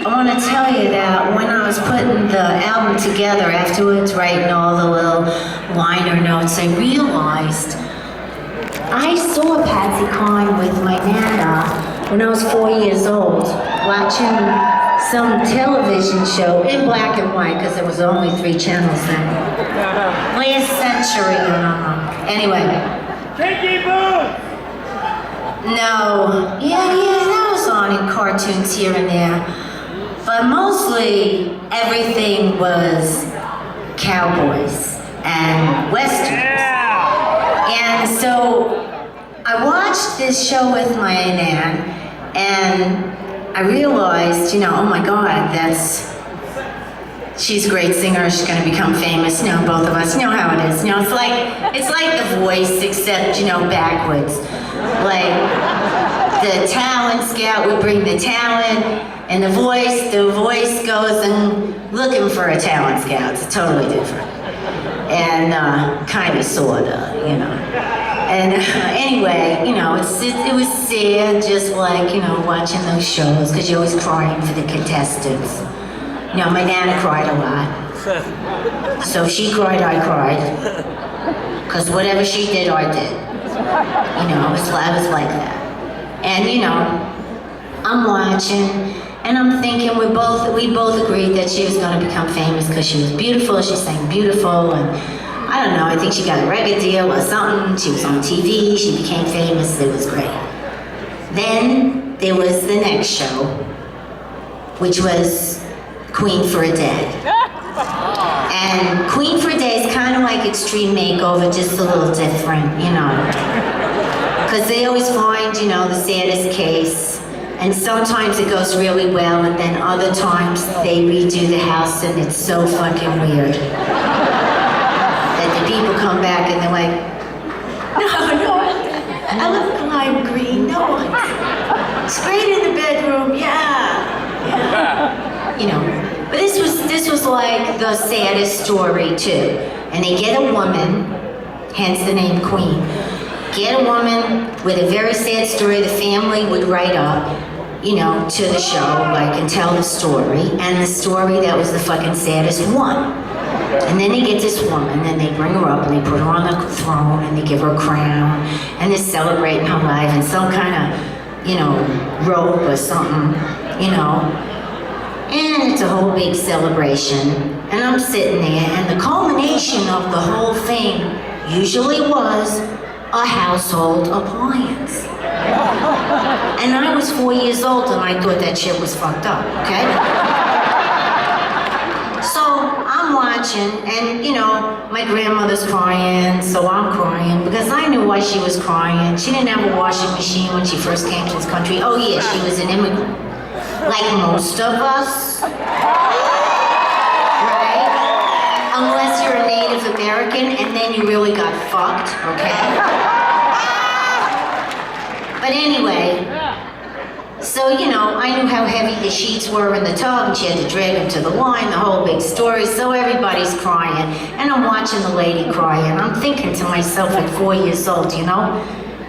I want to tell you that when I was putting the album together afterwards, writing all the little liner notes, I realized I saw Patsy Cline with my Nana when I was 4 years old, watching some television show in black and white, because there was only 3 channels then. Last century, Anyway. Kinky Boo! No, yeah, that was on in cartoons here and there. But mostly, everything was cowboys and westerns. Yeah. And so, I watched this show with my Nan, and I realized, oh my God, she's a great singer, she's gonna become famous, both of us know how it is. It's like The Voice, except, backwards. Like, the talent scout would bring the talent, and the voice goes and looking for a talent scout. It's totally different. And kinda, sorta, And anyway, it was sad, just like, watching those shows, because you're always crying for the contestants. My Nana cried a lot. So she cried, I cried. Because whatever she did, I did. I was like that. And I'm watching, and I'm thinking we both agreed that she was going to become famous because she was beautiful, she sang beautiful, and I don't know, I think she got a record deal or something, she was on TV, she became famous, it was great. Then there was the next show, which was Queen for a Day. And Queen for a Day is kind of like Extreme Makeover, just a little different, Because they always find, the saddest case. And sometimes it goes really well, and then other times they redo the house and it's so fucking weird. That the people come back and they're like, no, I love lime green, no. It's great in the bedroom, yeah. But this was like the saddest story too. And they get a woman, hence the name Queen. Get a woman with a very sad story the family would write up, to the show, and tell the story. And the story that was the fucking saddest one. And then they get this woman, and they bring her up, and they put her on the throne, and they give her a crown, and they're celebrating her life in some kind of, robe or something, And it's a whole big celebration. And I'm sitting there, and the culmination of the whole thing usually was a household appliance. And I was 4 years old, and I thought that shit was fucked up, okay? So I'm watching, and my grandmother's crying, so I'm crying, because I knew why she was crying. She didn't have a washing machine when she first came to this country. Oh yeah, she was an immigrant. Like most of us. Right? Unless you're a Native American, and then you really got fucked, okay? But anyway, so, I knew how heavy the sheets were in the tub, and she had to drag them to the line, the whole big story, so everybody's crying, and I'm watching the lady cry, and I'm thinking to myself at 4 years old,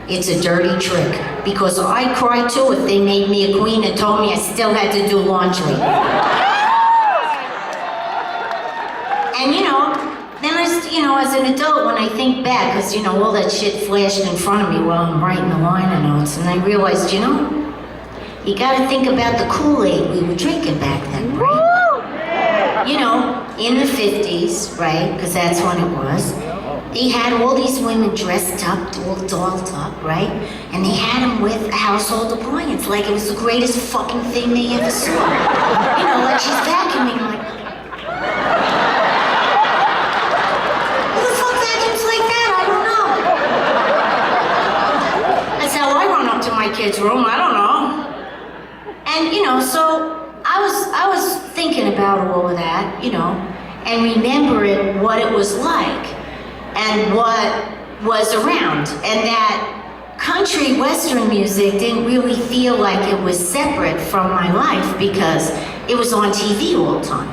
it's a dirty trick, because I'd cry too if they made me a queen and told me I still had to do laundry. And then as an adult, when I think back, because all that shit flashed in front of me while I'm writing the liner notes, and I realized, you gotta think about the Kool-Aid we were drinking back then, right? In the 50s, right, because that's when it was, they had all these women dressed up, all dolled up, right? And they had them with a household appliance, like it was the greatest fucking thing they ever saw. Like she's vacuuming, like, who the fuck vacuums like that? I don't know. That's how I run up to my kid's room, I don't know. And so I was thinking about all of that, and remembering what it was like and what was around, and that country western music didn't really feel like it was separate from my life because it was on TV all the time.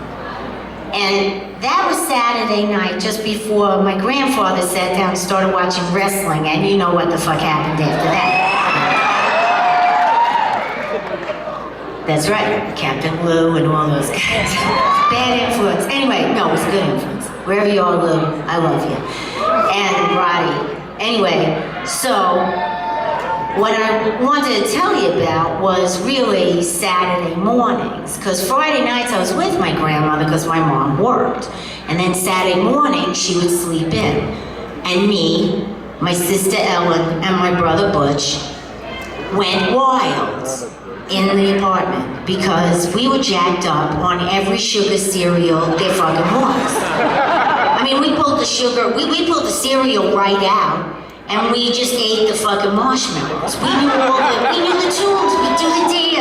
And that was Saturday night, just before my grandfather sat down and started watching wrestling, and you know what the fuck happened after that. That's right, Captain Lou and all those guys. Bad influence. Anyway, no, it was a good influence. Wherever you are, Lou, I love you. And Roddy. Anyway, so what I wanted to tell you about was really Saturday mornings. Because Friday nights I was with my grandmother because my mom worked. And then Saturday morning she would sleep in. And me, my sister Ellen, and my brother Butch went wild in the apartment because we were jacked up on every sugar cereal there fucking was. I mean, we pulled the sugar, we pulled the cereal right out, and we just ate the fucking marshmallows. We knew the tunes, we do the dance.